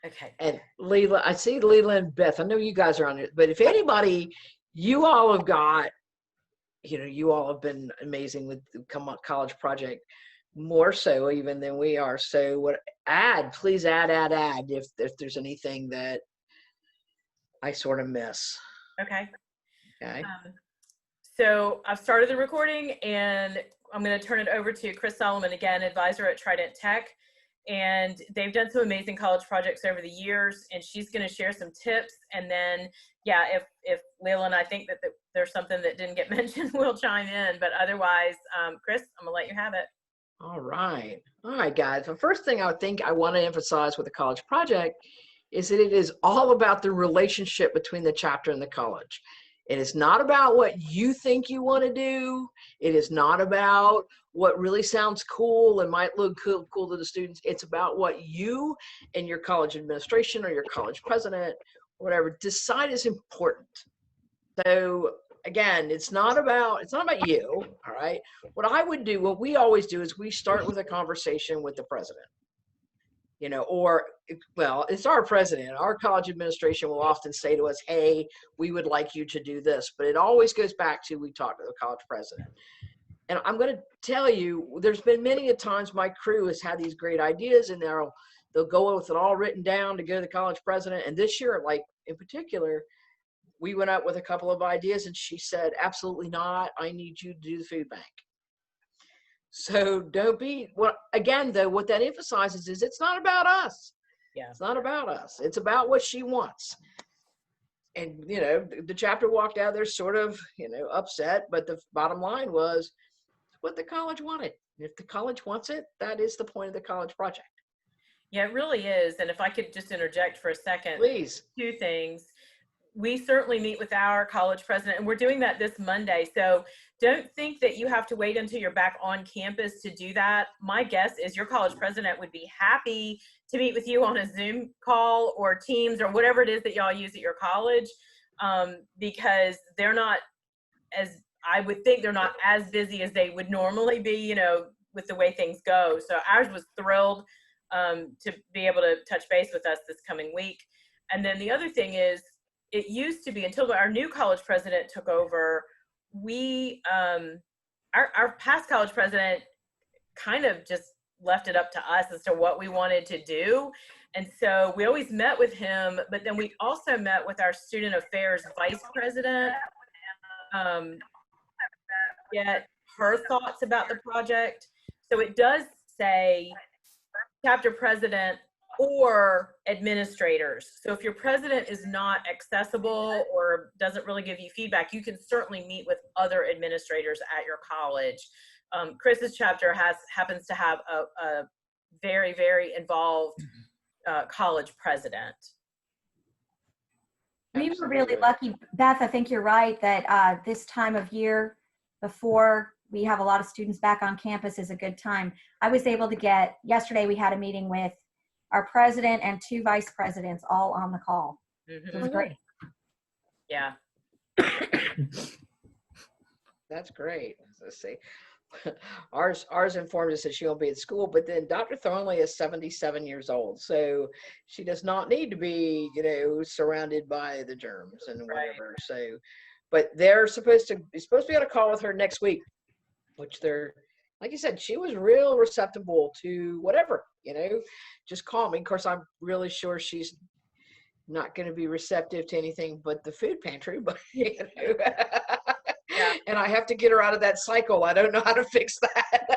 Okay. And Leila, I see Leila and Beth. I know you guys are on it, but if anybody, you all have got, you all have been amazing with the college project, more so even than we are. So please add if there's anything that I sort of miss. Okay. Okay. So I've started the recording, and I'm going to turn it over to Chris Solomon, again, advisor at Trident Tech. And they've done some amazing college projects over the years, and she's going to share some tips. And then, yeah, if Leila and I think that there's something that didn't get mentioned, we'll chime in. But otherwise, Chris, I'm going to let you have it. All right, guys. The first thing I think I want to emphasize with the college project is that it is all about the relationship between the chapter and the college. It is not about what you think you want to do. It is not about what really sounds cool and might look cool to the students. It's about what you and your college administration or your college president or whatever decide is important. So again, it's not about you. All right. What we always do is we start with a conversation with the president. It's our president. Our college administration will often say to us, hey, we would like you to do this. But it always goes back to, we talk to the college president. And I'm going to tell you, there's been many a times my crew has had these great ideas, and they'll go with it all written down to go to the college president. And this year, like in particular, we went up with a couple of ideas, and she said, absolutely not. I need you to do the food bank. So again, though, what that emphasizes is it's not about us. Yeah. It's not about us. It's about what she wants. And, the chapter walked out there sort of, upset, but the bottom line was what the college wanted. If the college wants it, that is the point of the college project. Yeah, it really is. And if I could just interject for a second. Please. 2 things. We certainly meet with our college president, and we're doing that this Monday. So don't think that you have to wait until you're back on campus to do that. My guess is your college president would be happy to meet with you on a Zoom call or Teams or whatever it is that y'all use at your college, because they're not I would think they're not as busy as they would normally be, with the way things go. So ours was thrilled to be able to touch base with us this coming week. And then the other thing is, it used to be, until our new college president took over, our past college president kind of just left it up to us as to what we wanted to do. And so we always met with him, but then we also met with our student affairs vice president, get her thoughts about the project. So it does say chapter president or administrators. So if your president is not accessible or doesn't really give you feedback, you can certainly meet with other administrators at your college. Chris's chapter happens to have a very, very involved college president. We were really lucky, Beth. I think you're right that this time of year, before we have a lot of students back on campus, is a good time. I was able to yesterday we had a meeting with our president and 2 vice presidents all on the call. Mm-hmm. It was great. Yeah. That's great. Let's see. Ours informed us that she won't be at school, but then Dr. Thornley is 77 years old, so she does not need to be, surrounded by the germs and whatever. Right. So, but they're supposed to be on a call with her next week, which they're, like you said, she was real receptive to whatever, just call me. Of course, I'm really sure she's not going to be receptive to anything but the food pantry, but, Yeah. And I have to get her out of that cycle. I don't know how to fix that.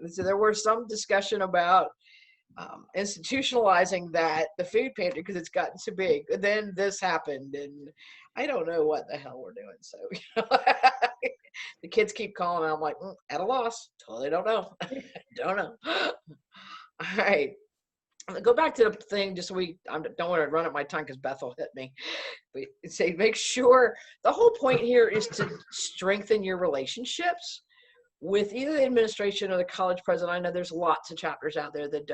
So there was some discussion about institutionalizing the food pantry because it's gotten too big. And then this happened, and I don't know what the hell we're doing. So the kids keep calling, and I'm like, at a loss. Totally don't know. Don't know. All right. Go back to the thing, just so I don't want to run at my tongue because Beth will hit me. But say, make sure the whole point here is to strengthen your relationships with either the administration or the college president. I know there's lots of chapters out there that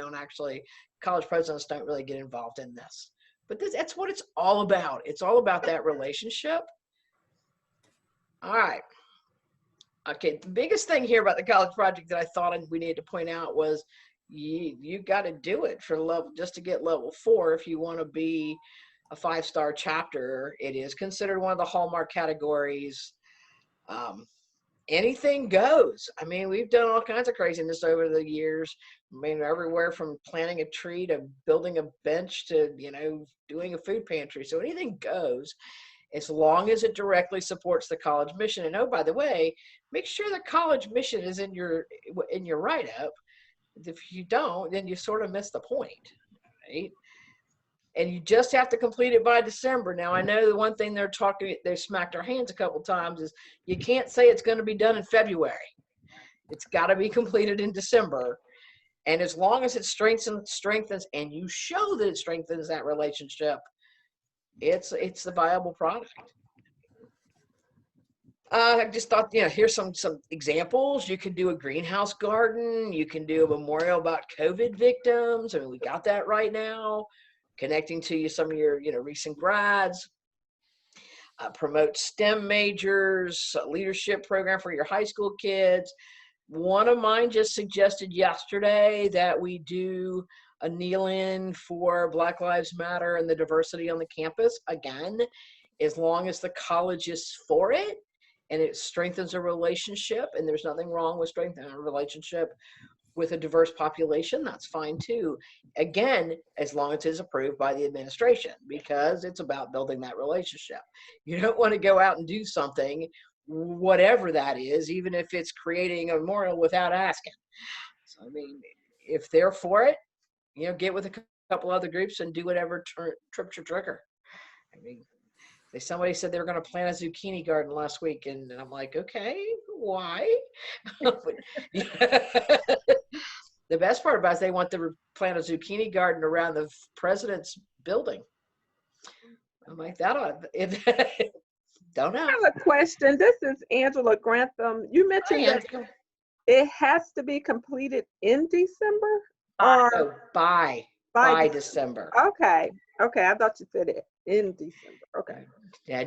college presidents don't really get involved in this. But that's what it's all about. It's all about that relationship. All right. Okay, the biggest thing here about the college project that I thought we needed to point out was you got to do it for level, just to get level 4. If you want to be a 5-star chapter, it is considered one of the hallmark categories. Anything goes. I mean, we've done all kinds of craziness over the years. I mean, everywhere from planting a tree to building a bench to, doing a food pantry. So anything goes, as long as it directly supports the college mission. And oh, by the way, make sure the college mission is in your write-up. If you don't, then you sort of miss the point, right? And you just have to complete it by December. Now, I know the one thing they smacked our hands a couple times is you can't say it's going to be done in February. It's got to be completed in December. And as long as it strengthens, and you show that it strengthens that relationship, it's the viable product. I just thought, here's some examples. You can do a greenhouse garden. You can do a memorial about COVID victims. I mean, we got that right now. Connecting to some of your, recent grads. Promote STEM majors, leadership program for your high school kids. One of mine just suggested yesterday that we do a kneel-in for Black Lives Matter and the diversity on the campus. Again, as long as the college is for it and it strengthens a relationship, and there's nothing wrong with strengthening a relationship with a diverse population, that's fine too. Again, as long as it's approved by the administration, because it's about building that relationship. You don't want to go out and do something, whatever that is, even if it's creating a memorial without asking. So, I mean, if they're for it, get with a couple other groups and do whatever trips your trigger. I mean, somebody said they were going to plant a zucchini garden last week, and I'm like, okay, why? The best part about it is they want to plant a zucchini garden around the president's building. I'm like, don't know. I have a question. This is Angela Grantham. You mentioned that it has to be completed in December? By December. Okay. I thought you said it in December. Okay. Yeah,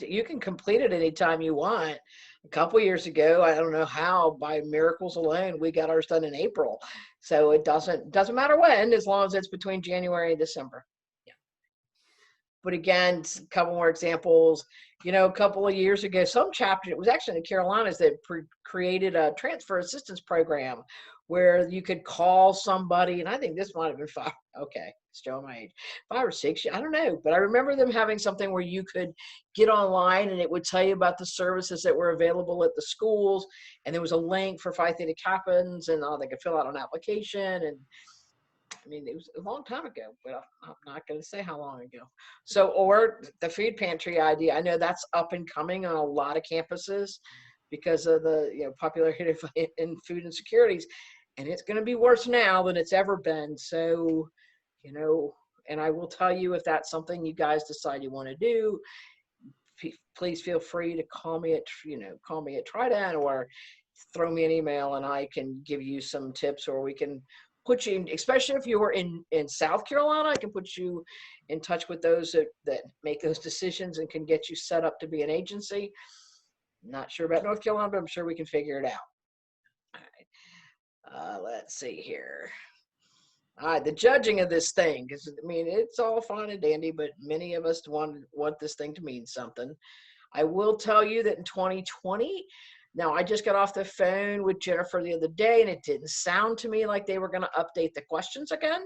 you can complete it anytime you want. A couple years ago, I don't know how, by miracles alone, we got ours done in April. So it doesn't matter when, as long as it's between January and December. Yeah. But again, a couple more examples. A couple of years ago, some chapter, it was actually in the Carolinas, that created a transfer assistance program where you could call somebody, and I think this might have been 5. Okay, it's showing my age. 5 or 6, I don't know, but I remember them having something where you could get online and it would tell you about the services that were available at the schools, and there was a link for Phi Theta Kappans, and they could fill out an application. And I mean, it was a long time ago, but I'm not going to say how long ago. So, or the food pantry idea, I know that's up and coming on a lot of campuses because of the popularity in food insecurities. And it's going to be worse now than it's ever been. So, and I will tell you, if that's something you guys decide you want to do, please feel free to call me at Trident, or throw me an email and I can give you some tips, or we can put you in, especially if you were in South Carolina, I can put you in touch with those that make those decisions and can get you set up to be an agency. Not sure about North Carolina, but I'm sure we can figure it out. Let's see here. All right, the judging of this thing, because I mean, it's all fine and dandy, but many of us want this thing to mean something. I will tell you that in 2020, now I just got off the phone with Jennifer the other day, and it didn't sound to me like they were going to update the questions again,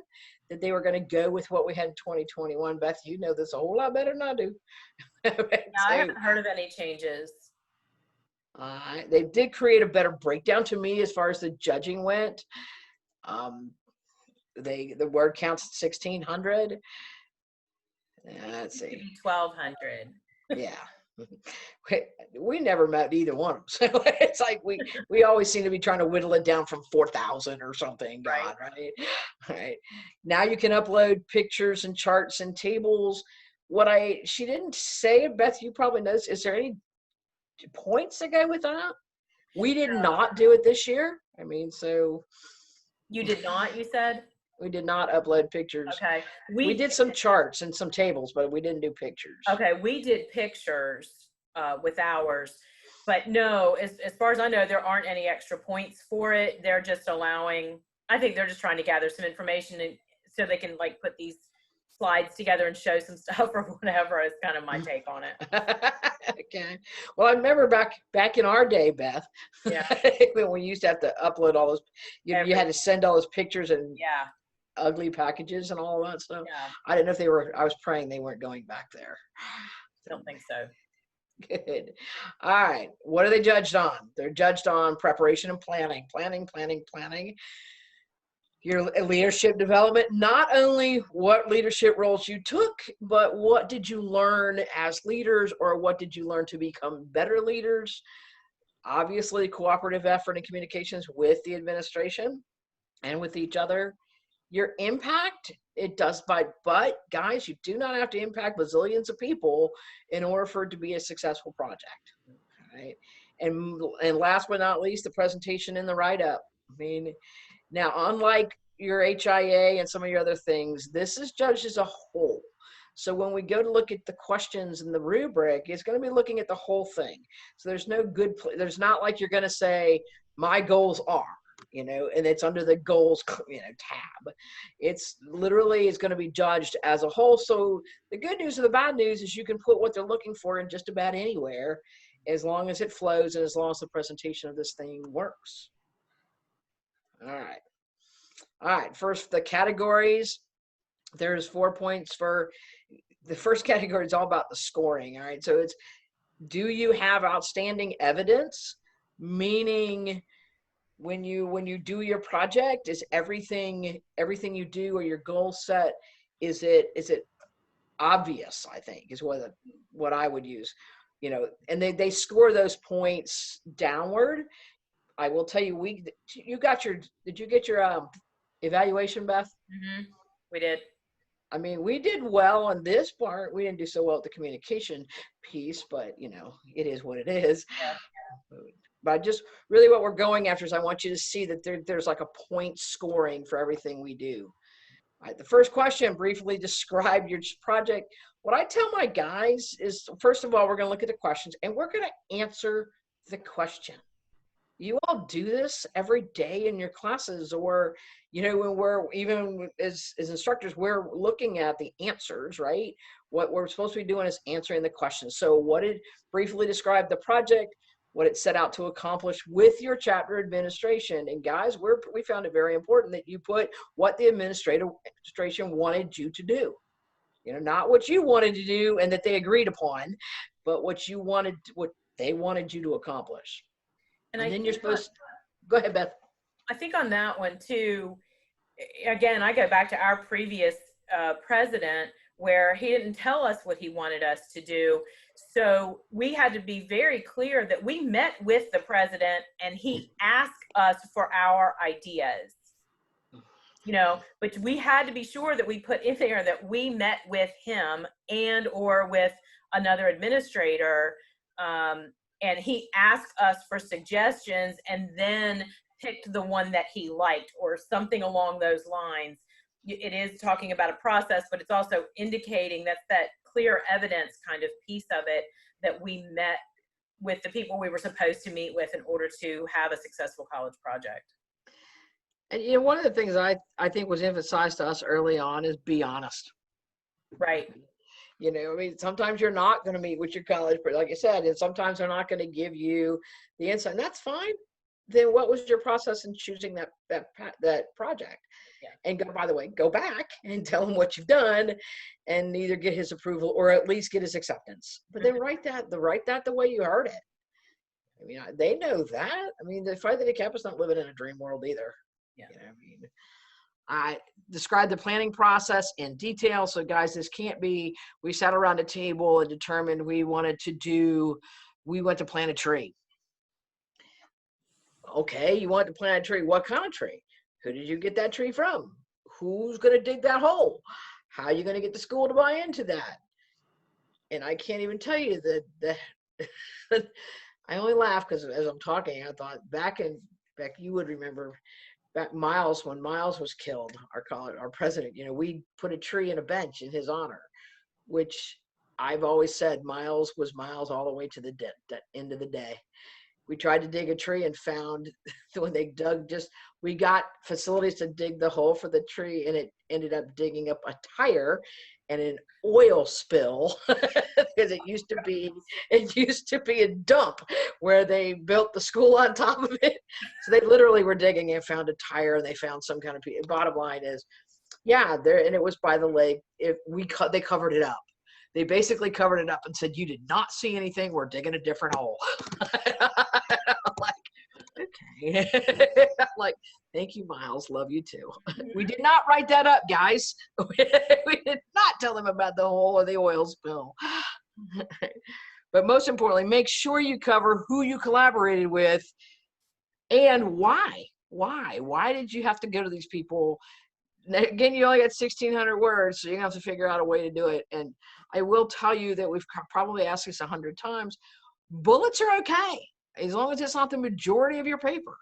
that they were going to go with what we had in 2021. Beth, you know this a whole lot better than I do. Yeah, I haven't heard of any changes. They did create a better breakdown to me as far as the judging went. The word counts at 1,600. Let's see. 1,200. Yeah. We never met either one of them. So it's like we always seem to be trying to whittle it down from 4,000 or something. God, right? All right. Now you can upload pictures and charts and tables. She didn't say, Beth, you probably know, is there any points that go with that? We did not do it this year. I mean, so. You did not, you said? We did not upload pictures. Okay. We did some charts and some tables, but we didn't do pictures. Okay, we did pictures with ours. But no, as far as I know, there aren't any extra points for it. They're just allowing, I think they're just trying to gather some information and so they can like put these slides together and show some stuff or whatever is kind of my take on it. Okay. Well, I remember back in our day, Beth, Yeah. when we used to have to upload all those, you had to send all those pictures and Yeah. ugly packages and all that stuff. Yeah. I didn't know if they were, I was praying they weren't going back there. Don't think so. Good. All right. What are they judged on? They're judged on preparation and planning. Planning. Your leadership development, not only what leadership roles you took, but what did you learn as leaders, or what did you learn to become better leaders? Obviously, cooperative effort and communications with the administration and with each other. Your impact, it does, but guys, you do not have to impact bazillions of people in order for it to be a successful project. Right? And last but not least, the presentation and the write-up. I mean, now, unlike your HIA and some of your other things, this is judged as a whole. So when we go to look at the questions in the rubric, it's going to be looking at the whole thing. So there's no good, there's not like you're going to say, my goals are, and it's under the goals, tab. It's literally, it's going to be judged as a whole. So the good news and the bad news is you can put what they're looking for in just about anywhere, as long as it flows and as long as the presentation of this thing works. All right. First, the categories. There's 4 points for the first category. Is all about the scoring. All right. So it's, do you have outstanding evidence? Meaning, when you do your project, is everything you do or your goal set, is it obvious? I think is what I would use. And they score those points downward. I will tell you, did you get your evaluation, Beth? Mm-hmm. We did. I mean, we did well on this part. We didn't do so well at the communication piece, but it is what it is. Yeah. But just really what we're going after is I want you to see that there's like a point scoring for everything we do. All right, the first question, briefly describe your project. What I tell my guys is, first of all, we're going to look at the questions and we're going to answer the question. You all do this every day in your classes, or, when we're even as instructors, we're looking at the answers, right? What we're supposed to be doing is answering the questions. So briefly describe the project, what it set out to accomplish with your chapter administration. And guys, we found it very important that you put what the administration wanted you to do. Not what you wanted to do and that they agreed upon, but what they wanted you to accomplish. And then you're supposed to, go ahead, Beth. I think on that one too, again, I go back to our previous president where he didn't tell us what he wanted us to do. So we had to be very clear that we met with the president and he asked us for our ideas. But we had to be sure that we put in there that we met with him and or with another administrator, and he asked us for suggestions and then picked the one that he liked or something along those lines. It is talking about a process, but it's also indicating that clear evidence kind of piece of it, that we met with the people we were supposed to meet with in order to have a successful college project. And one of the things I think was emphasized to us early on is be honest. Right. Sometimes you're not going to meet with your college, but like I said, and sometimes they're not going to give you the insight, and that's fine. Then what was your process in choosing that project? Yeah. And by the way, go back and tell him what you've done and either get his approval or at least get his acceptance. But then write that the way you heard it. They know that. The Friday campus not living in a dream world either. Yeah. I described the planning process in detail. So guys, this can't be, we sat around a table and determined we went to plant a tree. Okay, you want to plant a tree. What kind of tree? Who did you get that tree from? Who's going to dig that hole? How are you going to get the school to buy into that? And I can't even tell you that I only laugh because as I'm talking, I thought back you would remember back Miles, when Miles was killed, our president, we put a tree and a bench in his honor, which I've always said miles was miles all the way to the end of the day. We tried to dig a tree and found when they dug we got facilities to dig the hole for the tree, and it ended up digging up a tire and an oil spill because it used to be a dump where they built the school on top of it. So they literally were digging and found a tire, and they found some kind of bottom line is, yeah, there, and it was by the lake. They covered it up. They basically covered it up and said, you did not see anything. We're digging a different hole. I'm like, okay. I'm like, thank you, Miles. Love you too. We did not write that up, guys. We did not tell them about the hole or the oil spill. But most importantly, make sure you cover who you collaborated with and why. Why did you have to go to these people? Again, you only got 1,600 words, so you're gonna have to figure out a way to do it. And I will tell you that we've probably asked this 100 times. Bullets are okay as long as it's not the majority of your paper.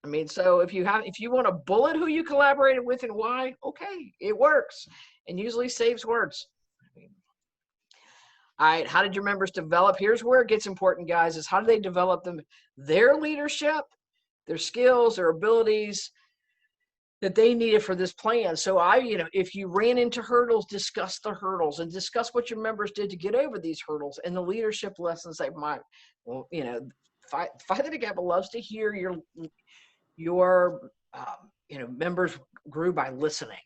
I mean, so if you want to bullet who you collaborated with and why, okay, it works and usually saves words. All right, how did your members develop? Here's where it gets important, guys, is how do they develop their leadership, their skills, their abilities that they needed for this plan. So if you ran into hurdles, discuss the hurdles and discuss what your members did to get over these hurdles and the leadership lessons they might, Phi Theta Kappa loves to hear your members grew by listening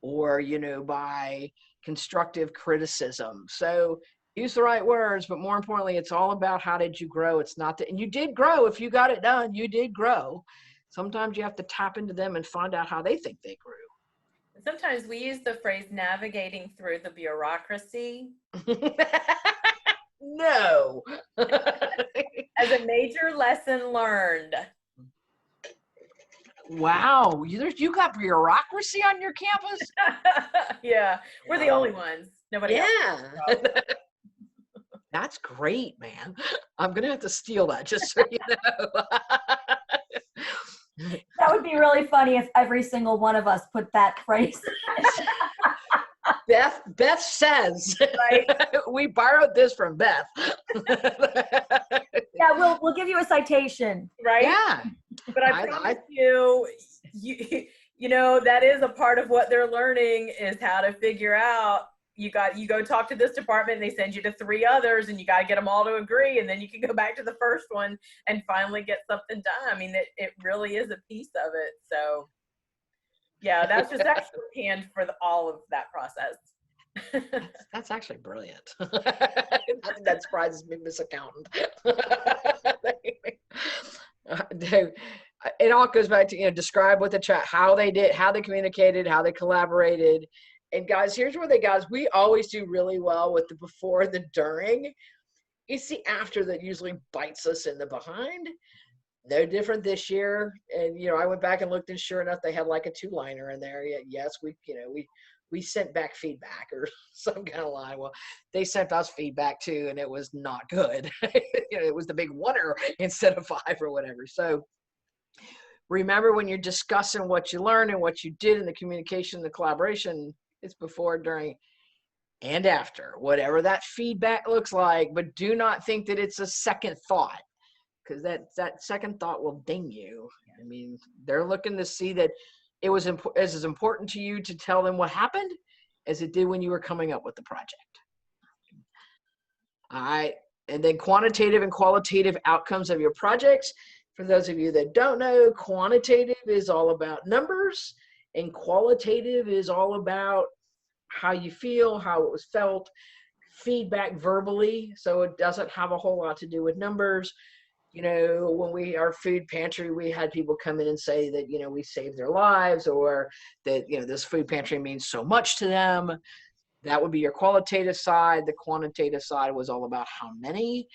or, by constructive criticism. So use the right words, but more importantly, it's all about how did you grow? It's not that, and you did grow. If you got it done, you did grow. Sometimes you have to tap into them and find out how they think they grew. Sometimes we use the phrase navigating through the bureaucracy. No. As a major lesson learned. Wow. You got bureaucracy on your campus? Yeah. We're the only ones. Nobody else. Yeah. That's great, man. I'm going to have to steal that just so you know. That would be really funny if every single one of us put that phrase. Beth says, Right. We borrowed this from Beth. Yeah, we'll give you a citation. Right. Yeah. But I promise you, that is a part of what they're learning is how to figure out. You go talk to this department and they send you to 3 others and you got to get them all to agree. And then you can go back to the first one and finally get something done. I mean, it really is a piece of it. So yeah, that's just extra hand for all of that process. That's actually brilliant. Nothing that surprises me, Miss Accountant. It all goes back to, describe what the chat, how they did, how they communicated, how they collaborated. And guys, here's where we always do really well with the before and the during. It's the after that usually bites us in the behind. No different this year. And, I went back and looked and sure enough, they had like a 2-liner in there. Yes, we sent back feedback or some kind of line. Well, they sent us feedback too, and it was not good. It was the big 1er instead of 5 or whatever. So remember when you're discussing what you learned and what you did in the communication, the collaboration, it's before, during, and after, whatever that feedback looks like, but do not think that it's a second thought because that second thought will ding you. I mean, they're looking to see that it was as important to you to tell them what happened as it did when you were coming up with the project. All right. And then quantitative and qualitative outcomes of your projects. For those of you that don't know, quantitative is all about numbers and qualitative is all about how you feel, how it was felt, feedback verbally. So it doesn't have a whole lot to do with numbers. When our food pantry, we had people come in and say that, we saved their lives or that, this food pantry means so much to them. That would be your qualitative side. The quantitative side was all about how many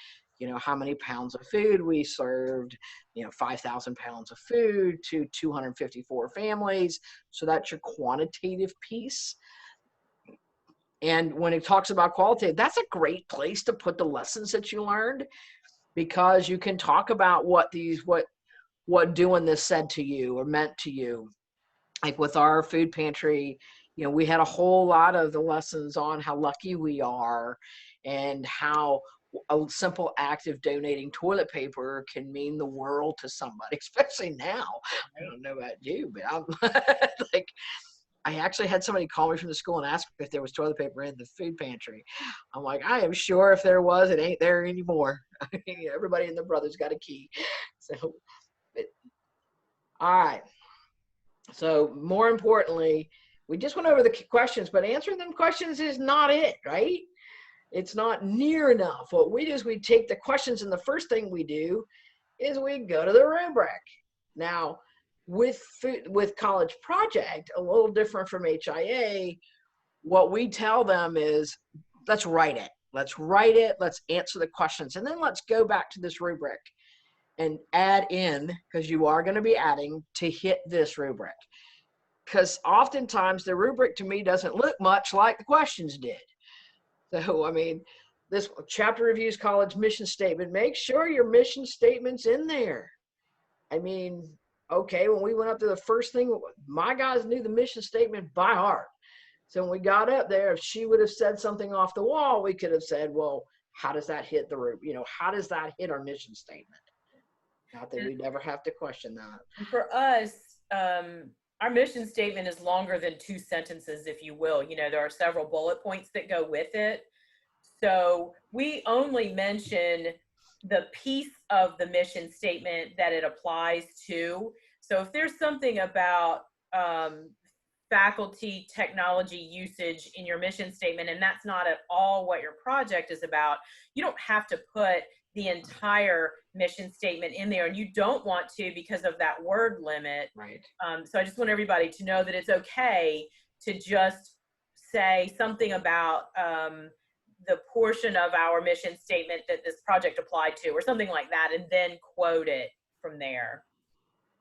pounds of food we served, 5,000 pounds of food to 254 families. So that's your quantitative piece. And when it talks about qualitative, that's a great place to put the lessons that you learned because you can talk about what doing this said to you or meant to you. Like with our food pantry, you know, we had a whole lot of the lessons on how lucky we are and how a simple act of donating toilet paper can mean the world to somebody, especially now. I don't know about you, but I'm like, I actually had somebody call me from the school and ask if there was toilet paper in the food pantry. I'm like, I am sure if there was, it ain't there anymore. Everybody and their brother's got a key. So, but, all right. So more importantly, we just went over the questions, but answering them questions is not it, right? It's not near enough. What we do is we take the questions, and the first thing we do is we go to the rubric. Now, with College Project, a little different from HIA, what we tell them is, let's write it. Let's write it. Let's answer the questions. And then let's go back to this rubric and add in, because you are going to be adding to hit this rubric. Because oftentimes the rubric to me doesn't look much like the questions did. So, I mean, this chapter reviews college mission statement. Make sure your mission statement's in there. I mean, okay, when we went up to the first thing, my guys knew the mission statement by heart. So when we got up there, if she would have said something off the wall, we could have said, well, how does that hit the root? You know, how does that hit our mission statement? Not that we never have to question that. And for us, our mission statement is longer than 2 sentences, if you will. You know, there are several bullet points that go with it. So we only mention the piece of the mission statement that it applies to. So if there's something about faculty technology usage in your mission statement, and that's not at all what your project is about, you don't have to put the entire mission statement in there, and you don't want to because of that word limit. Right. So I just want everybody to know that it's okay to just say something about the portion of our mission statement that this project applied to, or something like that, and then quote it from there.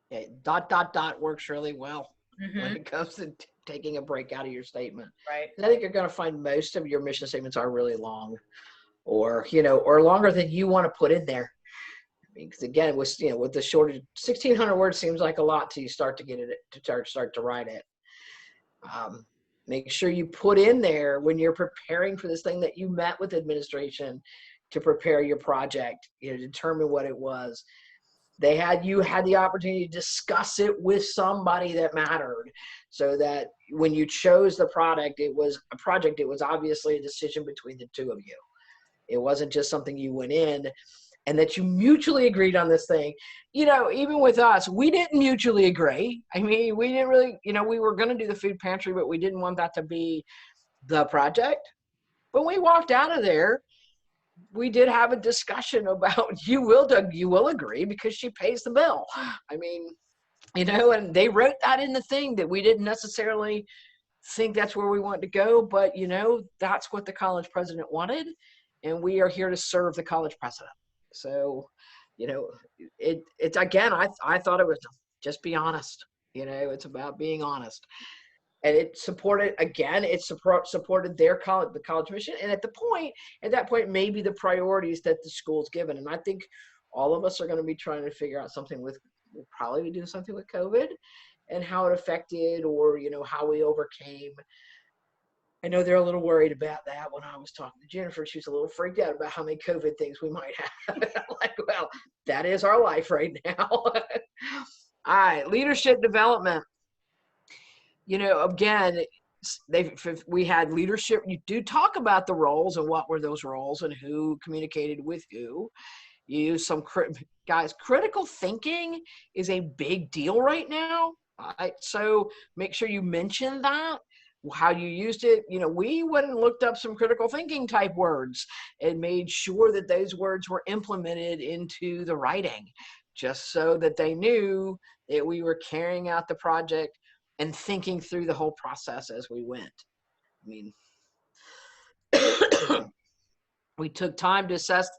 Yeah, ... works really well when it comes to taking a break out of your statement. Right. I think you're going to find most of your mission statements are really long, or, you know, or longer than you want to put in there. Because again, with, you know, with the shorter 1,600 words seems like a lot till you start to get it to start to write it. Make sure you put in there when you're preparing for this thing that you met with administration to prepare your project, you know, determine what it was. You had the opportunity to discuss it with somebody that mattered, so that when you chose the project, it was obviously a decision between the two of you. It wasn't just something you went in, and that you mutually agreed on this thing. You know, even with us, we didn't mutually agree. I mean, we didn't really, you know, we were going to do the food pantry, but we didn't want that to be the project. But we walked out of there, we did have a discussion about, you will agree because she pays the bill. I mean, you know, and they wrote that in the thing that we didn't necessarily think that's where we wanted to go, but, you know, that's what the college president wanted, and we are here to serve the college president. So, you know, it's again, I thought it was just be honest. You know, it's about being honest. And it supported, again, it supported their college, the college mission. And at that point, maybe the priorities that the school's given. And I think all of us are going to be trying to figure out something we'll probably be doing something with COVID and how it affected, or, you know, how we overcame. I know they're a little worried about that. When I was talking to Jennifer, she was a little freaked out about how many COVID things we might have. Like, well, that is our life right now. All right, leadership development. You know, again, we had leadership. You do talk about the roles and what were those roles and who communicated with who. You use some, guys, critical thinking is a big deal right now. Right? So make sure you mention that, how you used it. You know, we went and looked up some critical thinking type words and made sure that those words were implemented into the writing, just so that they knew that we were carrying out the project and thinking through the whole process as we went. I mean, we took time to assess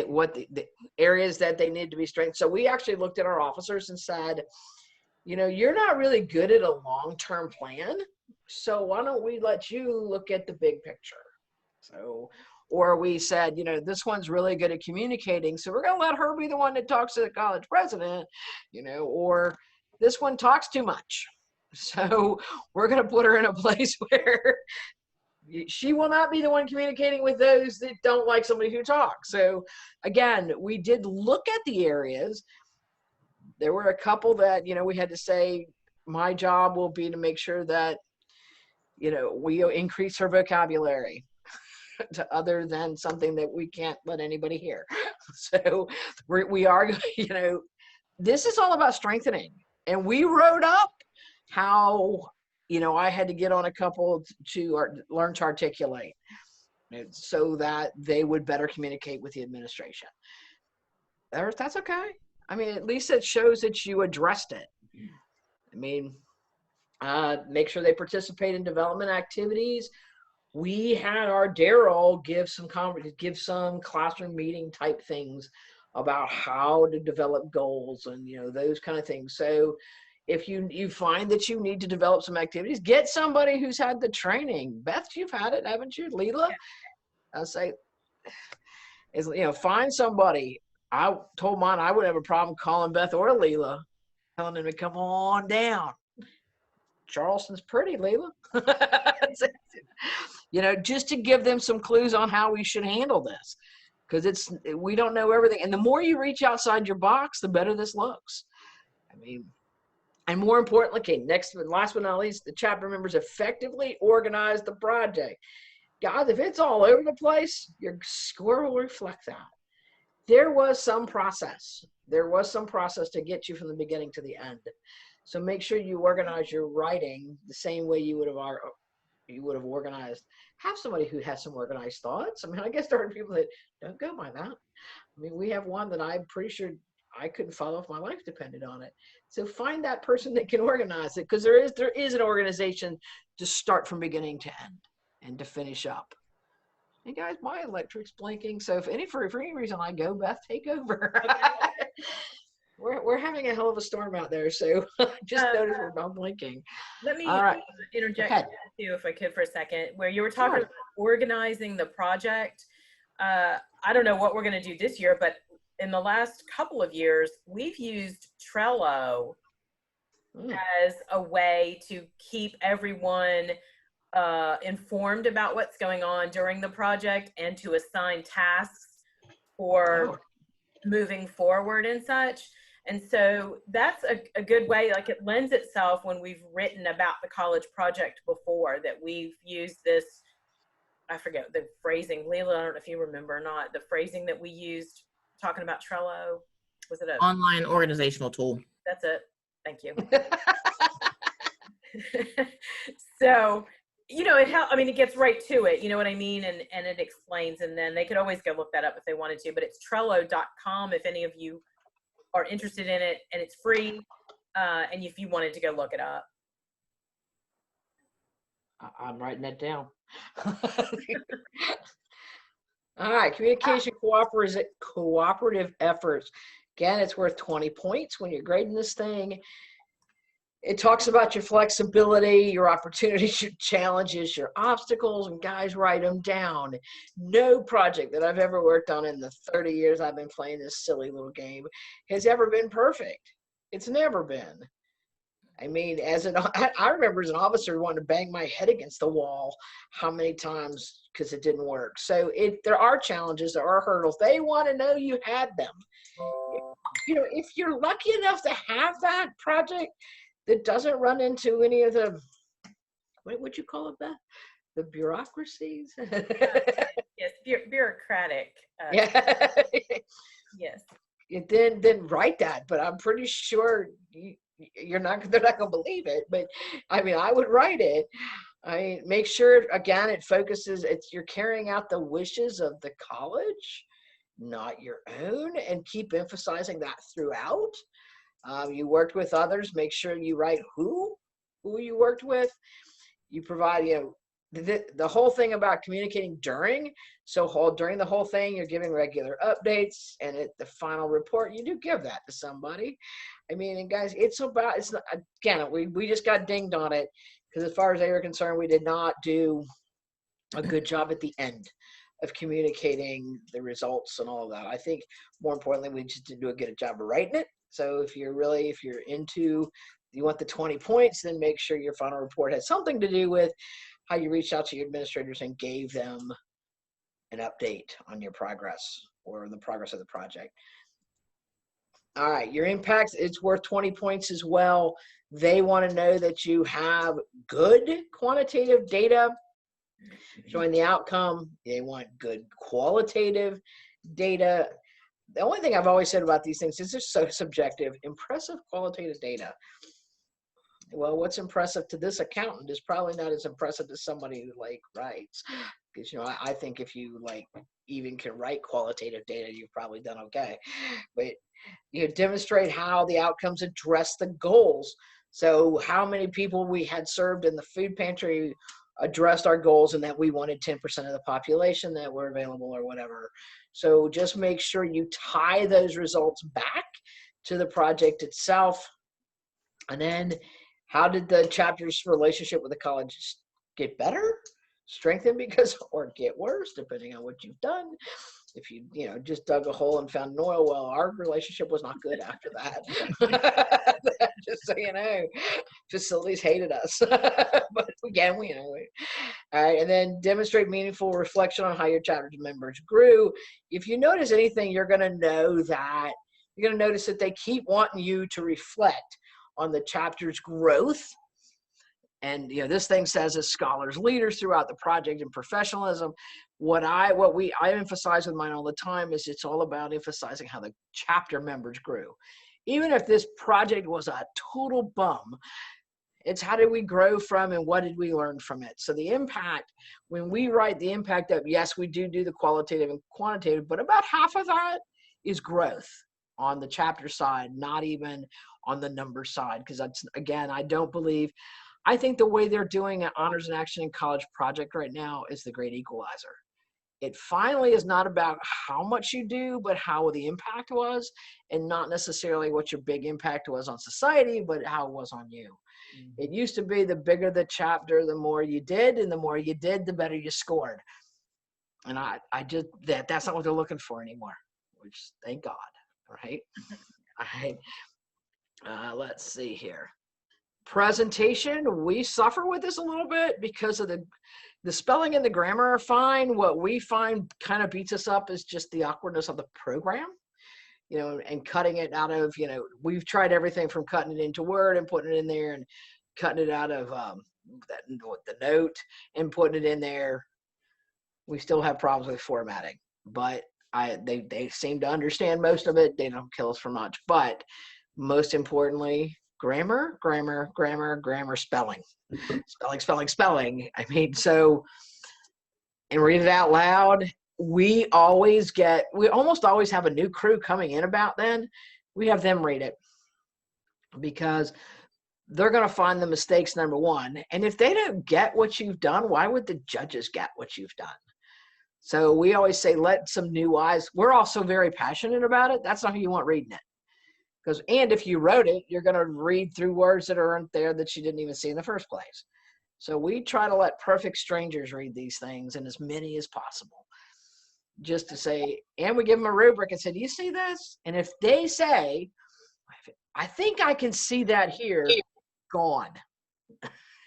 what the areas that they needed to be strengthened. So we actually looked at our officers and said, you know, you're not really good at a long-term plan, so why don't we let you look at the big picture? So, or we said, you know, this one's really good at communicating, so we're going to let her be the one that talks to the college president, you know, or this one talks too much. So we're going to put her in a place where she will not be the one communicating with those that don't like somebody who talks. So again, we did look at the areas. There were a couple that, we had to say, my job will be to make sure that, we increase her vocabulary to other than something that we can't let anybody hear. So we are, this is all about strengthening. And we wrote up how, I had to get on a couple to learn to articulate so that they would better communicate with the administration. That's okay. I mean, at least it shows that you addressed it. I mean, make sure they participate in development activities. We had our Daryl give some classroom meeting type things about how to develop goals and, those kind of things. So if you find that you need to develop some activities, get somebody who's had the training. Beth, you've had it, haven't you? Leela? I'll say, find somebody. I told mine I wouldn't have a problem calling Beth or Leela, telling them to come on down. Charleston's pretty, Leela. Just to give them some clues on how we should handle this. Because we don't know everything. And the more you reach outside your box, the better this looks. I mean, and more importantly, last but not least, the chapter members effectively organize the project. Guys, if it's all over the place, your score will reflect that. There was some process. To get you from the beginning to the end. So make sure you organize your writing the same way you would have organized. Have somebody who has some organized thoughts. I mean, I guess there are people that don't go by that. I mean, we have one that I'm pretty sure I couldn't follow if my life depended on it. So find that person that can organize it, because there is an organization to start from beginning to end and to finish up. Hey guys, my electric's blinking. So for any reason I go, Beth, take over. We're having a hell of a storm out there, so just notice we're not blinking. Let me All right. interject too, if I could, for a second, where you were talking about organizing the project. I don't know what we're going to do this year, but in the last couple of years, we've used Trello as a way to keep everyone informed about what's going on during the project and to assign tasks for moving forward and such. And so that's a good way, like it lends itself when we've written about the college project before, that we've used this, I forget the phrasing, Leila, I don't know if you remember or not, the phrasing that we used talking about Trello. Was it online organizational tool? That's it. Thank you. So, it gets right to it, you know what I mean? And it explains, and then they could always go look that up if they wanted to, but it's Trello.com if any of you are interested in it, and it's free. And if you wanted to go look it up. I'm writing that down. All right, communication cooperative efforts. Again, it's worth 20 points when you're grading this thing. It talks about your flexibility, your opportunities, your challenges, your obstacles, and guys, write them down. No project that I've ever worked on in the 30 years I've been playing this silly little game has ever been perfect. It's never been. I mean, I remember as an officer wanting to bang my head against the wall how many times because it didn't work. So there are challenges, there are hurdles. They want to know you had them. If you're lucky enough to have that project that doesn't run into any of the, what would you call it, Beth? The bureaucracies? Yes, bureaucratic. Yeah. Yes. Then write that, but I'm pretty sure they're not going to believe it. But I mean, I would write it. I mean, make sure, again, it focuses, you're carrying out the wishes of the college, not your own, and keep emphasizing that throughout. You worked with others, make sure you write who you worked with. You provide, the whole thing about communicating during the whole thing, you're giving regular updates, and at the final report, you do give that to somebody. I mean, and guys, we just got dinged on it because as far as they were concerned, we did not do a good job at the end of communicating the results and all of that. I think more importantly, we just didn't do a good job of writing it. So if you're into you want the 20 points, then make sure your final report has something to do with how you reached out to your administrators and gave them an update on your progress or the progress of the project. All right, your impact, it's worth 20 points as well. They want to know that you have good quantitative data showing the outcome. They want good qualitative data. The only thing I've always said about these things is they're so subjective. Impressive qualitative data. Well, what's impressive to this accountant is probably not as impressive to somebody who like writes. Because, you know, I think if you like even can write qualitative data, you've probably done okay. But you demonstrate how the outcomes address the goals. So how many people we had served in the food pantry addressed our goals, and that we wanted 10% of the population that were available or whatever. So just make sure you tie those results back to the project itself. And then how did the chapter's relationship with the college get better, strengthen, because, or get worse, depending on what you've done? If you, you know, just dug a hole and found an oil well, our relationship was not good after that. Just so you know, facilities hated us. But again, we, you know, all right, and then demonstrate meaningful reflection on how your chapter members grew. If you notice anything, you're going to know that you're going to notice that they keep wanting you to reflect on the chapter's growth. And, you know, this thing says as scholars, leaders throughout the project and professionalism. What I emphasize with mine all the time is it's all about emphasizing how the chapter members grew. Even if this project was a total bum, it's how did we grow from and what did we learn from it? So the impact, when we write the impact up, yes, we do the qualitative and quantitative, but about half of that is growth on the chapter side, not even on the number side. Because that's, again, I think the way they're doing an honors and action in college project right now is the great equalizer. It finally is not about how much you do, but how the impact was, and not necessarily what your big impact was on society, but how it was on you. It used to be the bigger the chapter, the more you did, and the more you did, the better you scored. And that's not what they're looking for anymore, which thank God, right? All right, let's see here. Presentation, we suffer with this a little bit because of the spelling and the grammar are fine. What we find kind of beats us up is just the awkwardness of the program, you know, and cutting it out of, you know, we've tried everything from cutting it into Word and putting it in there and cutting it out of the note and putting it in there. We still have problems with formatting, but they seem to understand most of it. They don't kill us for much, but most importantly, grammar, spelling. I mean, so, and read it out loud. We almost always have a new crew coming in about then. We have them read it because they're going to find the mistakes, number one. And if they don't get what you've done, why would the judges get what you've done? So we always say, let some new eyes. We're also very passionate about it. That's not who you want reading it. And if you wrote it, you're going to read through words that aren't there that you didn't even see in the first place. So we try to let perfect strangers read these things, and as many as possible, just to say, and we give them a rubric and say, do you see this? And if they say, I think I can see that here, gone.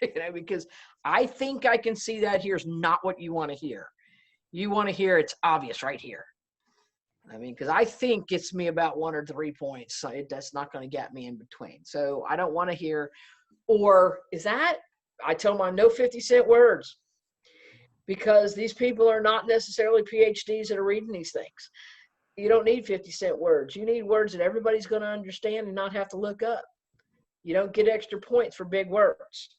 You know, because I think I can see that here is not what you want to hear. You want to hear it's obvious right here. I mean, because I think gets me about 1 or 3 points. So that's not going to get me in between. So I don't want to hear, or is that, I tell them no 50-cent words. Because these people are not necessarily PhDs that are reading these things. You don't need 50-cent words. You need words that everybody's going to understand and not have to look up. You don't get extra points for big words.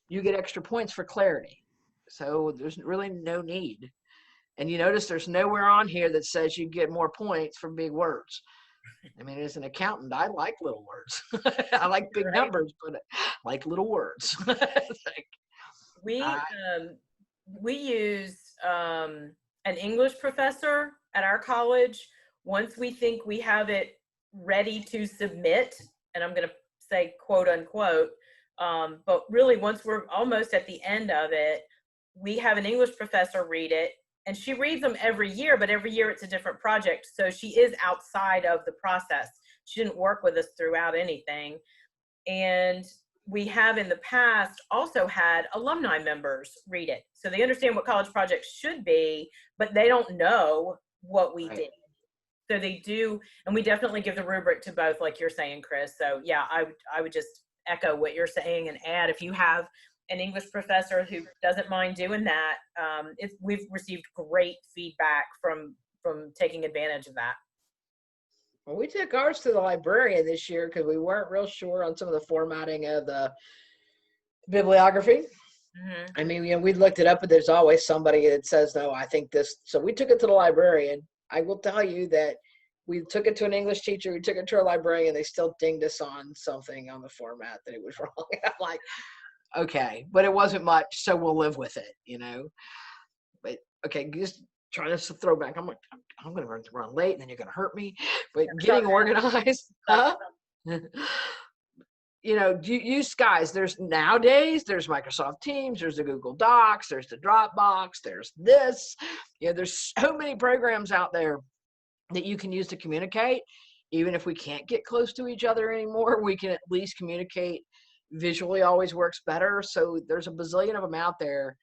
You get extra points for clarity. So there's really no need. And you notice there's nowhere on here that says you get more points for big words. I mean, as an accountant, I like little words. I like big numbers, but I like little words. We use an English professor at our college. Once we think we have it ready to submit, and I'm going to say quote unquote, but really once we're almost at the end of it, we have an English professor read it. And she reads them every year, but every year it's a different project. So she is outside of the process. She didn't work with us throughout anything. And we have in the past also had alumni members read it. So they understand what college projects should be, but they don't know what we Right. did. So they do, and we definitely give the rubric to both, like you're saying, Chris. So yeah, I would just echo what you're saying and add, if you have an English professor who doesn't mind doing that, we've received great feedback from taking advantage of that. Well, we took ours to the librarian this year because we weren't real sure on some of the formatting of the bibliography. Mm-hmm. I mean, we looked it up, but there's always somebody that says, no, I think this. So we took it to the librarian. I will tell you that we took it to an English teacher. We took it to a librarian. They still dinged us on something on the format that it was wrong. I'm like, okay, but it wasn't much, so we'll live with it, But okay, just trying to throw back. I'm like, I'm going to run late, and then you're going to hurt me. But getting organized, huh? Use guys. There's Microsoft Teams, there's the Google Docs, there's the Dropbox, there's this. There's so many programs out there that you can use to communicate. Even if we can't get close to each other anymore, we can at least communicate visually. Always works better. So there's a bazillion of them out there.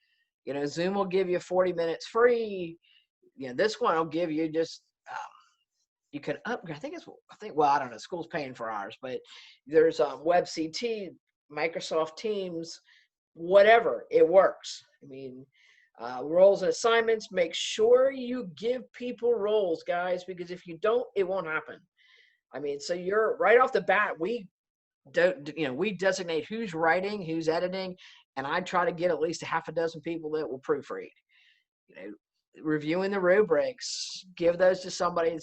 Zoom will give you 40 minutes free. This one will give you just you can upgrade. Well, I don't know. School's paying for ours, but there's WebCT, Microsoft Teams, whatever. It works. I mean, roles and assignments. Make sure you give people roles, guys, because if you don't, it won't happen. I mean, so you're right off the bat. We designate who's writing, who's editing, and I try to get at least a half a dozen people that will proofread. Reviewing the rubrics, give those to somebody.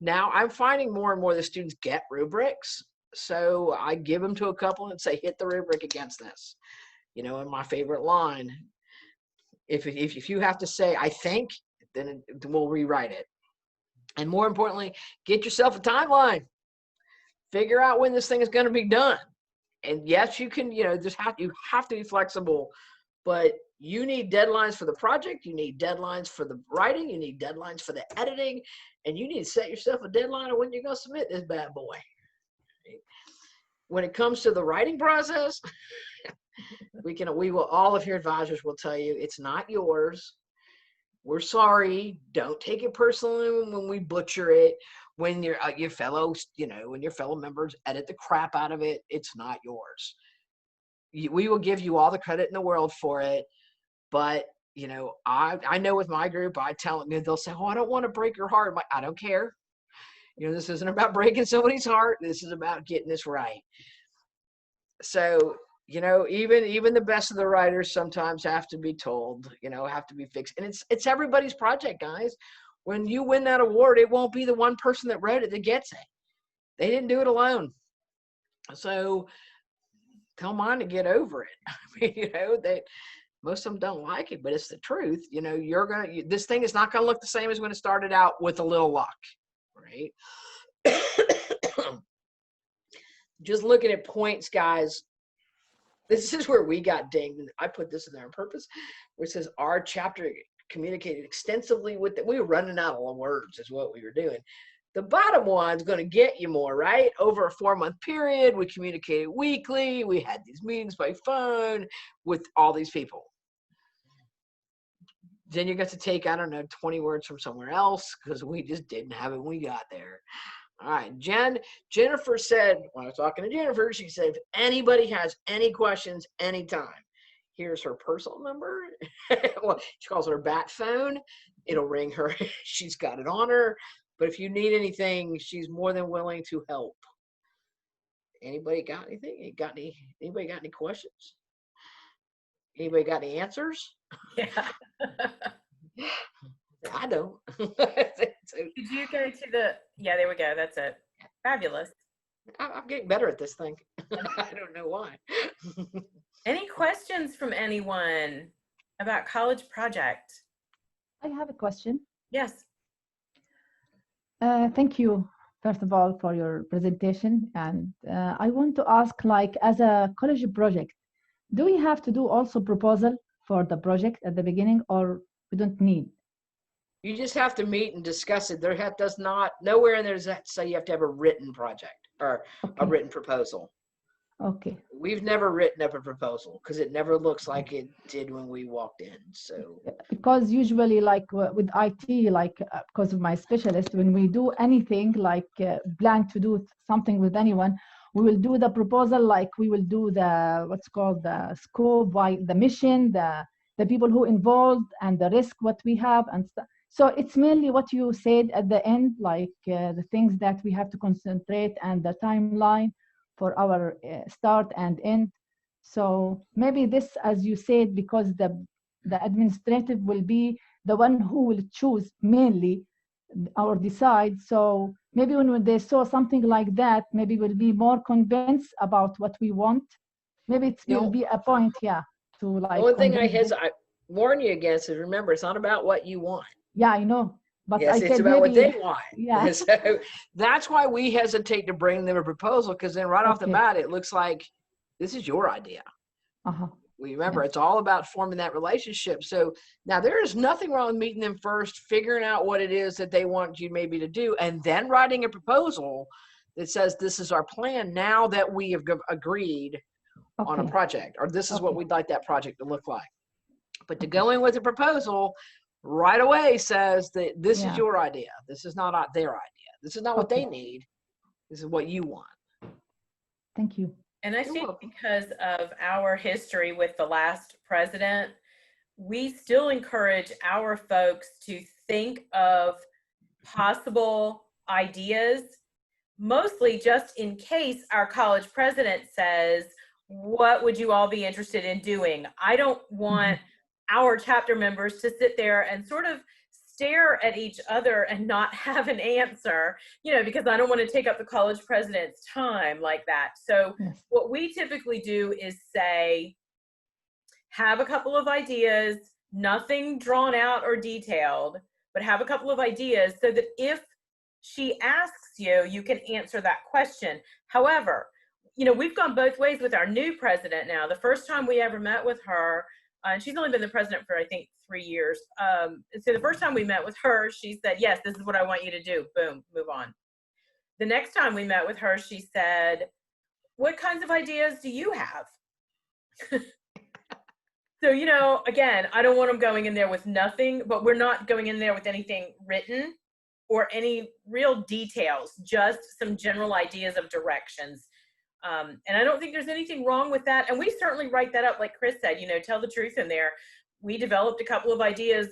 Now I'm finding more and more the students get rubrics, so I give them to a couple and say, hit the rubric against this. In my favorite line, if you have to say I think, then we'll rewrite it. And more importantly, get yourself a timeline. Figure out when this thing is going to be done. And yes, you can, you have to be flexible, but you need deadlines for the project. You need deadlines for the writing. You need deadlines for the editing, and you need to set yourself a deadline of when you're going to submit this bad boy. When it comes to the writing process, we will, all of your advisors will tell you it's not yours. We're sorry. Don't take it personally when we butcher it. When your fellow members edit the crap out of it, it's not yours. We will give you all the credit in the world for it. But, I know with my group, I tell them, they'll say, oh, I don't want to break your heart. I'm like, I don't care. This isn't about breaking somebody's heart. This is about getting this right. So, even the best of the writers sometimes have to be told, have to be fixed. And it's everybody's project, guys. When you win that award, it won't be the one person that wrote it that gets it. They didn't do it alone. So tell mine to get over it. I mean, most of them don't like it, but it's the truth. This thing is not going to look the same as when it started out with a little luck, right? Just looking at points, guys. This is where we got dinged. I put this in there on purpose, where it says our chapter communicated extensively with we were running out of words is what we were doing. The bottom one's going to get you more, right? Over a 4-month period, we communicated weekly. We had these meetings by phone with all these people. Then you got to take, 20 words from somewhere else because we just didn't have it when we got there. All right, Jennifer said, when I was talking to Jennifer, she said, if anybody has any questions, anytime. Here's her personal number. Well, she calls it her bat phone. It'll ring her. She's got it on her. But if you need anything, she's more than willing to help. Anybody got anything? Anybody got any questions? Anybody got any answers? Yeah. I don't. Did you go to yeah, there we go. That's it. Fabulous. I'm getting better at this thing. I don't know why. Any questions from anyone about College Project? I have a question. Yes. Thank you, first of all, for your presentation. And I want to ask, as a college project, do we have to do also proposal for the project at the beginning, or we don't need? You just have to meet and discuss it. Nowhere in there does that say you have to have a written project or a written proposal. Okay. We've never written up a proposal because it never looks like it did when we walked in. So Because usually like with IT, like because of my specialist, when we do anything like plan to do something with anyone, we will do the proposal, like we will do the what's called the scope, why the mission, the people who involved and the risk what we have and stuff. So it's mainly what you said at the end, like the things that we have to concentrate and the timeline for our start and end. So maybe this, as you said, because the administrative will be the one who will choose mainly or decide. So maybe when they saw something like that, maybe we'll be more convinced about what we want. Maybe it will be a point, yeah, to the like only thing convince them. I warn you against is, remember, it's not about what you want. Yeah, I know, but Yes, I it's said about what maybe, they want. yeah, So that's why we hesitate to bring them a proposal, because then right off the okay, bat, it looks like this is your idea. uh-huh, We remember yes, it's all about forming that relationship. So now there is nothing wrong with meeting them first, figuring out what it is that they want you maybe to do, and then writing a proposal that says this is our plan now that we have agreed on a okay, project, or this is what okay, we'd like that project to look like. But to go in with a proposal right away says that this is yeah, your idea. This is not their idea. This is not what they okay, need. This is what you want. thank you. And I You're think welcome. because of our history with the last president, we still encourage our folks to think of possible ideas, mostly just in case our college president says, what would you all be interested in doing? I don't want our chapter members to sit there and sort of stare at each other and not have an answer, because I don't want to take up the college president's time like that. So Yes, what we typically do is say, have a couple of ideas, nothing drawn out or detailed, but have a couple of ideas so that if she asks you, you can answer that question. However, we've gone both ways with our new president now. The first time we ever met with her, and she's only been the president for, I think, 3 years. So the first time we met with her, she said, yes, this is what I want you to do. Boom, move on. The next time we met with her, she said, what kinds of ideas do you have? So, again, I don't want them going in there with nothing, but we're not going in there with anything written or any real details, just some general ideas of directions. And I don't think there's anything wrong with that. And we certainly write that up, like Chris said, tell the truth in there. We developed a couple of ideas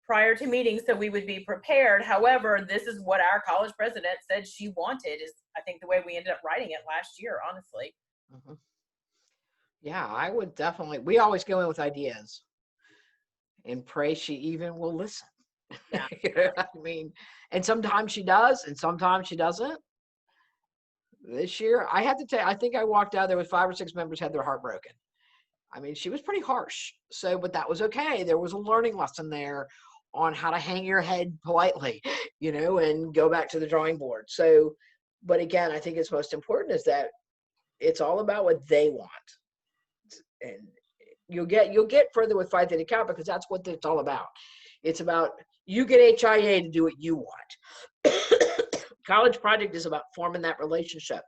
prior to meetings so we would be prepared. However, this is what our college president said she wanted, is I think the way we ended up writing it last year, honestly. Mm-hmm. Yeah, I would definitely, we always go in with ideas and pray she even will listen. Yeah. You know what I mean? And sometimes she does, and sometimes she doesn't. This year, I have to tell you, I think I walked out there with 5 or 6 members had their heart broken. I mean, she was pretty harsh. So, but that was okay. There was a learning lesson there on how to hang your head politely, and go back to the drawing board. So, but again, I think it's most important is that it's all about what they want. And you'll get further with Phi Theta Kappa because that's what it's all about. It's about you get HIA to do what you want. College project is about forming that relationship,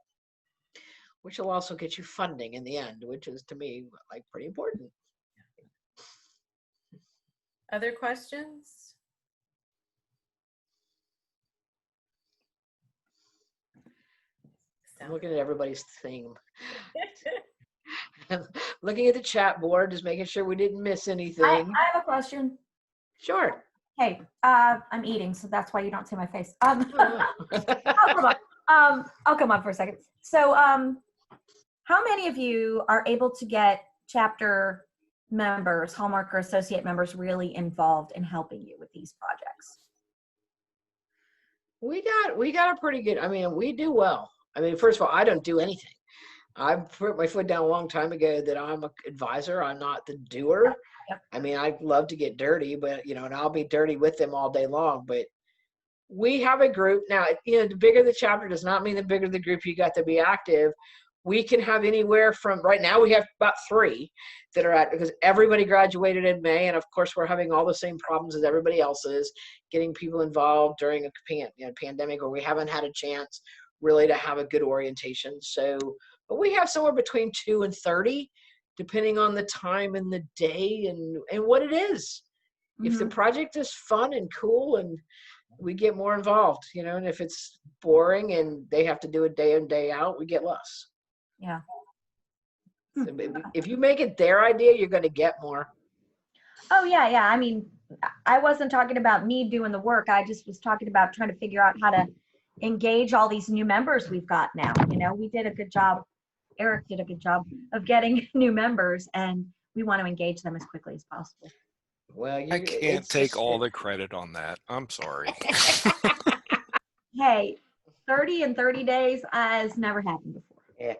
which will also get you funding in the end, which is to me like pretty important. Other questions? I'm looking at everybody's theme. Looking at the chat board, just making sure we didn't miss anything. I have a question. Sure. Hey, I'm eating, so that's why you don't see my face. I'll come up. I'll come up for a second. So, how many of you are able to get chapter members, Hallmark or associate members, really involved in helping you with these projects? We got a pretty good, we do well. First of all, I don't do anything. I put my foot down a long time ago that I'm an advisor. I'm not the doer. Yep. I love to get dirty, but and I'll be dirty with them all day long. But we have a group now. The bigger the chapter does not mean the bigger the group you got to be active. We can have anywhere from right now we have about 3 that are at because everybody graduated in May, and of course we're having all the same problems as everybody else is getting people involved during a pandemic, or we haven't had a chance really to have a good orientation. So but we have somewhere between 2 and 30, depending on the time and the day and what it is. If the project is fun and cool, and we get more involved, and if it's boring and they have to do it day in, day out, we get less. Yeah. So if you make it their idea, you're going to get more. Oh, yeah, yeah. I mean, I wasn't talking about me doing the work. I just was talking about trying to figure out how to engage all these new members we've got now. We did a good job. Eric did a good job of getting new members, and we want to engage them as quickly as possible. Well, I can't take all the credit on that. I'm sorry. Hey, 30 in 30 days has never happened before. Yeah.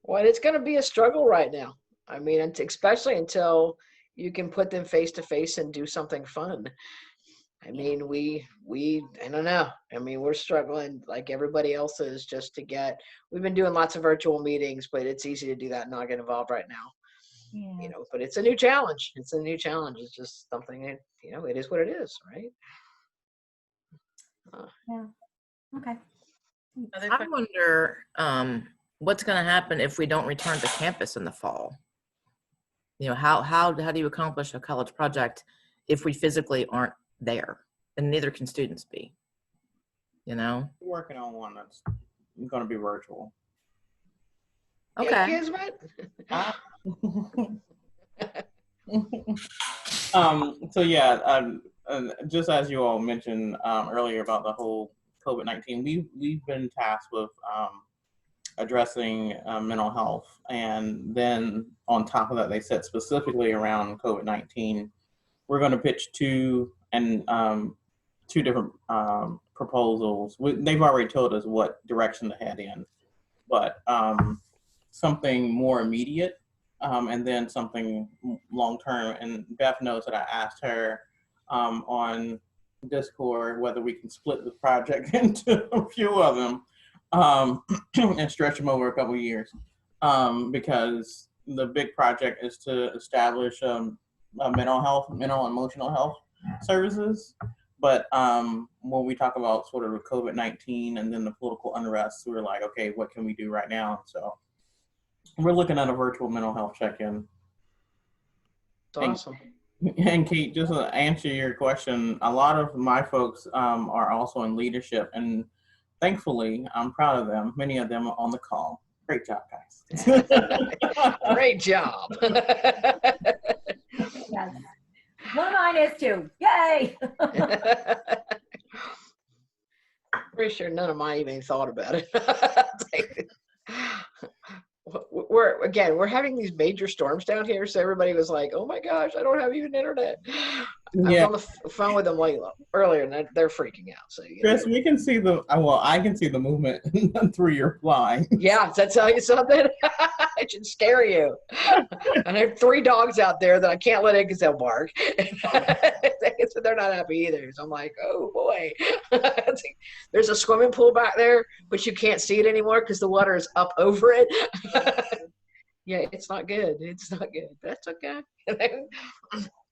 Well, it's going to be a struggle right now. I mean, especially until you can put them face to face and do something fun. I mean, I don't know. I mean, we're struggling like everybody else is we've been doing lots of virtual meetings, but it's easy to do that and not get involved right now. Yeah. But it's a new challenge. It's just something that, it is what it is, right? Yeah. Okay. Other I questions? wonder what's going to happen if we don't return to campus in the fall. How do you accomplish a college project if we physically aren't there, and neither can students be? We're working on one that's going to be virtual. Okay. Yeah, Kismet? So yeah, just as you all mentioned earlier about the whole COVID-19, we've been tasked with addressing mental health, and then on top of that, they said specifically around COVID-19, we're going to pitch two different proposals. They've already told us what direction to head in, but something more immediate, and then something long-term. And Beth knows that I asked her on Discord whether we can split the project into a few of them and stretch them over a couple of years, because the big project is to establish mental and emotional health services. But when we talk about sort of the COVID-19 and then the political unrest, we're like, okay, what can we do right now? So we're looking at a virtual mental health check-in. It's awesome. And Kate, just to answer your question, a lot of my folks are also in leadership, and thankfully, I'm proud of them. Many of them are on the call. Great job, guys. Great job. Yes. One of mine is too. Yay! Pretty sure none of mine even thought about it. We're having these major storms down here, so everybody was like, "Oh my gosh, I don't have even internet." Yeah. I was on the phone with them earlier, and they're freaking out. So Chris, we can see I can see the movement through your fly. yeah, does that tell you something? It should scare you. And I have 3 dogs out there that I can't let in because they'll bark. So they're not happy either. So I'm like, oh boy. There's a swimming pool back there, but you can't see it anymore because the water is up over it. Yeah, it's not good. It's not good. That's okay.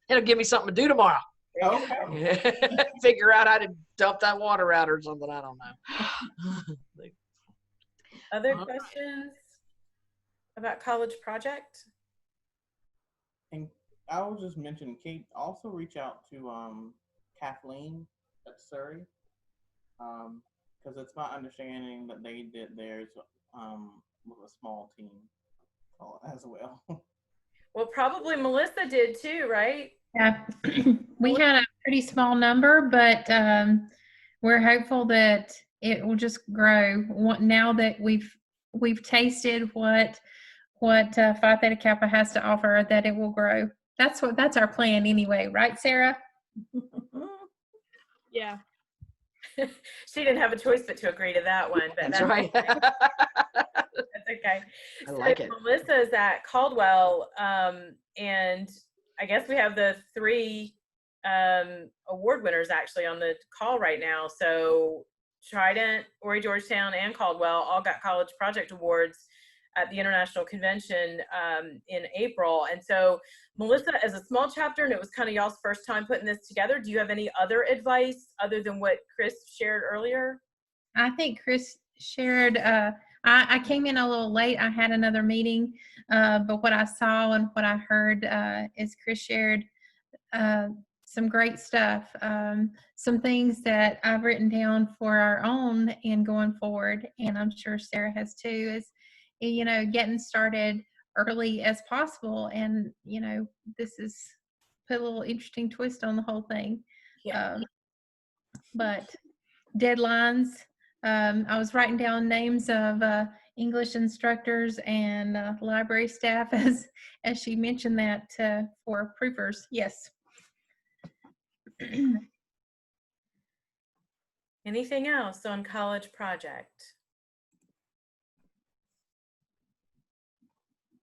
It'll give me something to do tomorrow. Okay. Figure out how to dump that water out or something. I don't know. Other questions about college project? And I will just mention, Kate, also reach out to Kathleen at Surrey, because it's my understanding that they did theirs with a small team as well. Well, probably Melissa did too, right? Yeah, we had a pretty small number, but we're hopeful that it will just grow. Now that we've tasted what Phi Theta Kappa has to offer, that it will grow. That's our plan anyway, right, Sarah? Yeah. She didn't have a choice but to agree to that one. But That's right. That's okay. I like it. Melissa's at Caldwell, and I guess we have the 3 award winners actually on the call right now. So Trident, Horry Georgetown, and Caldwell all got college project awards at the International Convention in April. And so Melissa, as a small chapter, and it was kind of y'all's first time putting this together, do you have any other advice other than what Chris shared earlier? I think Chris shared, I came in a little late. I had another meeting, but what I saw and what I heard is Chris shared some great stuff, some things that I've written down for our own and going forward, and I'm sure Sarah has too, is, you know, getting started early as possible. And, you know, this is put a little interesting twist on the whole thing. Yeah. But deadlines, I was writing down names of English instructors and library staff as she mentioned that for proofers. Yes. Anything else on college project?